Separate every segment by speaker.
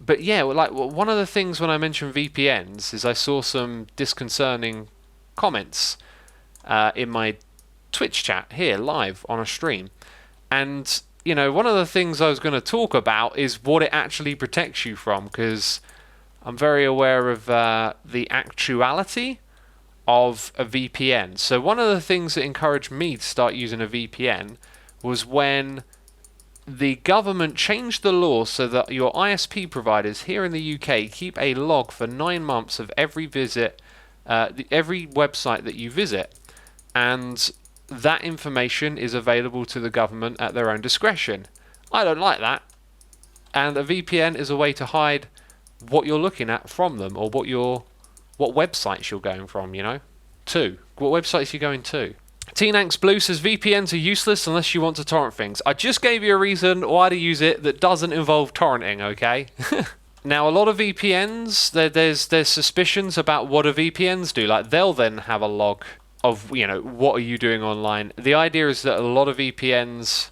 Speaker 1: But yeah, like one of the things when I mentioned VPNs is I saw some disconcerting comments in my Twitch chat here live on a stream. And, you know, one of the things I was going to talk about is what it actually protects you from, because I'm very aware of the actuality of a VPN. So one of the things that encouraged me to start using a VPN was when the government changed the law so that your ISP providers here in the UK keep a log for 9 months of every visit, every website that you visit. And that information is available to the government at their own discretion. I don't like that. And a VPN is a way to hide what you're looking at from them, or what websites you're going from, you know, to. What websites you're going to. Teenanx Blue says VPNs are useless unless you want to torrent things. I just gave you a reason why to use it that doesn't involve torrenting, okay? Now, a lot of VPNs, there's suspicions about what a VPNs do. Like, they'll then have a log of, you know, what are you doing online. The idea is that a lot of VPNs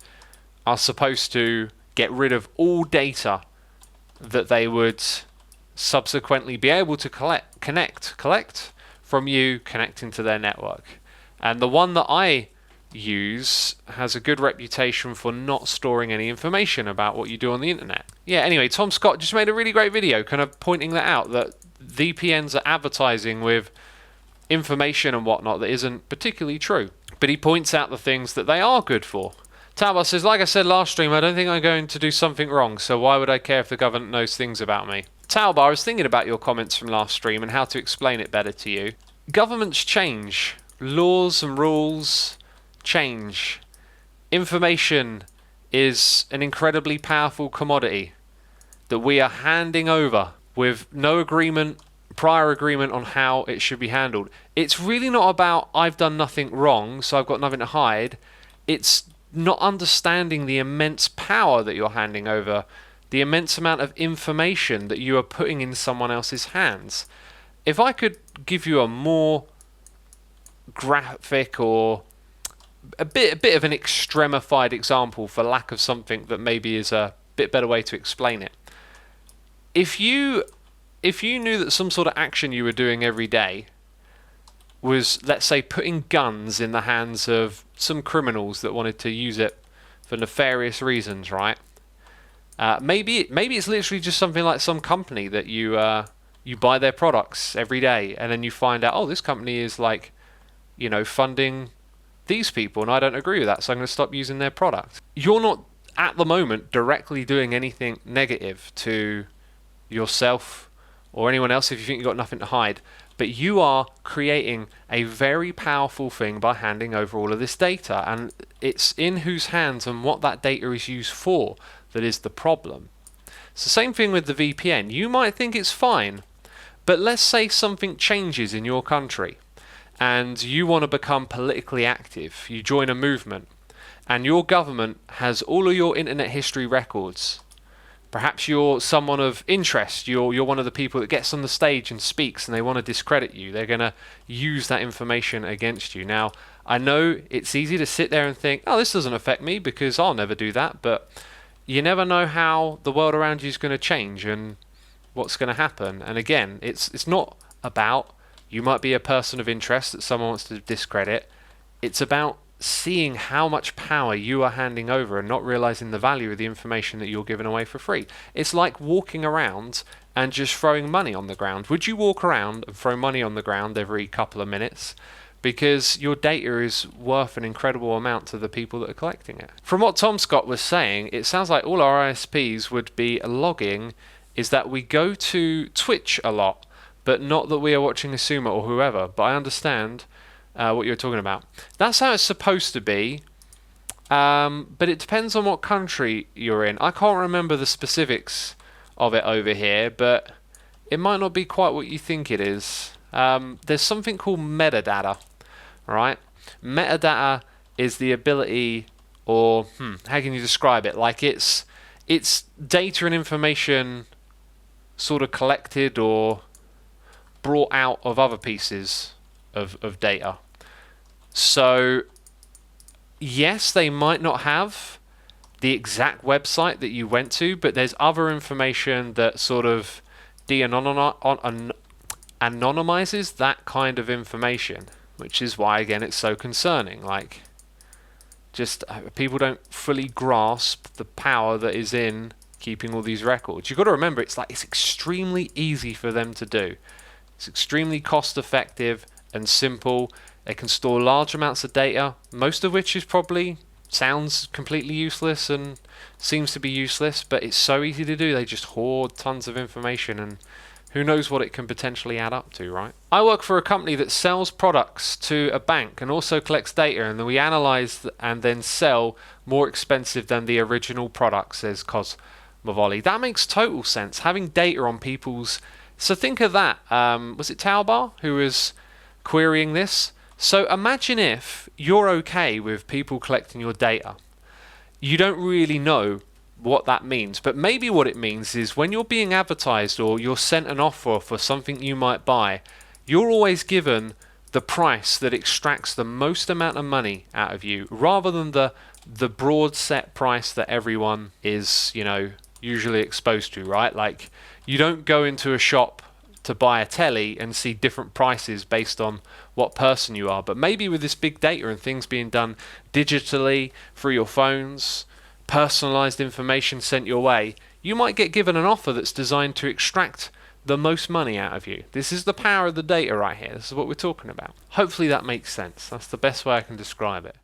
Speaker 1: are supposed to get rid of all data that they would subsequently be able to collect from you connecting to their network. And the one that I use has a good reputation for not storing any information about what you do on the internet. Yeah, anyway, Tom Scott just made a really great video kind of pointing that out, that VPNs are advertising with information and whatnot that isn't particularly true. But he points out the things that they are good for. Talbot says, like I said last stream, I don't think I'm going to do something wrong, so why would I care if the government knows things about me? Talbot, I was thinking about your comments from last stream and how to explain it better to you. Governments change. Laws and rules change. Information is an incredibly powerful commodity that we are handing over with no prior agreement on how it should be handled. It's really not about I've done nothing wrong, so I've got nothing to hide. It's not understanding the immense power that you're handing over, the immense amount of information that you are putting in someone else's hands. If I could give you a more graphic or a bit of an extremified example, for lack of something that maybe is a bit better way to explain it. If you knew that some sort of action you were doing every day was, let's say, putting guns in the hands of some criminals that wanted to use it for nefarious reasons, right? Maybe it's literally just something like some company that you buy their products every day, and then you find out, oh, this company is like, you know, funding these people, and I don't agree with that, so I'm going to stop using their product. You're not, at the moment, directly doing anything negative to yourself or anyone else if you think you've got nothing to hide, but you are creating a very powerful thing by handing over all of this data, and it's in whose hands and what that data is used for that is the problem. It's the same thing with the VPN. You might think it's fine, but let's say something changes in your country and you want to become politically active. You join a movement and your government has all of your internet history records. Perhaps you're someone of interest. You're one of the people that gets on the stage and speaks, and they want to discredit you. They're going to use that information against you. Now, I know it's easy to sit there and think, oh, this doesn't affect me because I'll never do that, but you never know how the world around you is going to change and what's going to happen. And again, it's not about you might be a person of interest that someone wants to discredit. It's about seeing how much power you are handing over and not realizing the value of the information that you're giving away for free. It's like walking around and just throwing money on the ground. Would you walk around and throw money on the ground every couple of minutes? Because your data is worth an incredible amount to the people that are collecting it. From what Tom Scott was saying, it sounds like all our ISPs would be logging is that we go to Twitch a lot, but not that we are watching Xisuma or whoever. But I understand what you're talking about. That's how it's supposed to be, but it depends on what country you're in. I can't remember the specifics of it over here, but it might not be quite what you think it is. There's something called metadata, right? Metadata is the ability, or how can you describe it? Like it's data and information sort of collected or brought out of other pieces of data. So yes, they might not have the exact website that you went to, but there's other information that sort of anonymizes that kind of information, which is why, again, it's so concerning. Like, just people don't fully grasp the power that is in keeping all these records. You've got to remember, it's extremely easy for them to do. It's extremely cost effective and simple. They can store large amounts of data, most of which is probably sounds completely useless and seems to be useless, but it's so easy to do. They just hoard tons of information, and who knows what it can potentially add up to, right? I work for a company that sells products to a bank and also collects data, and then we analyze and then sell more expensive than the original product, says Cosmovoli. That makes total sense. Having data on people's... So think of that. Was it Talbar who was querying this? So imagine if you're okay with people collecting your data. You don't really know what that means, but maybe what it means is when you're being advertised or you're sent an offer for something you might buy, you're always given the price that extracts the most amount of money out of you, rather than the broad set price that everyone is, usually exposed to, right? Like, you don't go into a shop to buy a telly and see different prices based on what person you are. But maybe with this big data and things being done digitally through your phones, personalized information sent your way, you might get given an offer that's designed to extract the most money out of you. This is the power of the data right here. This is what we're talking about. Hopefully that makes sense. That's the best way I can describe it.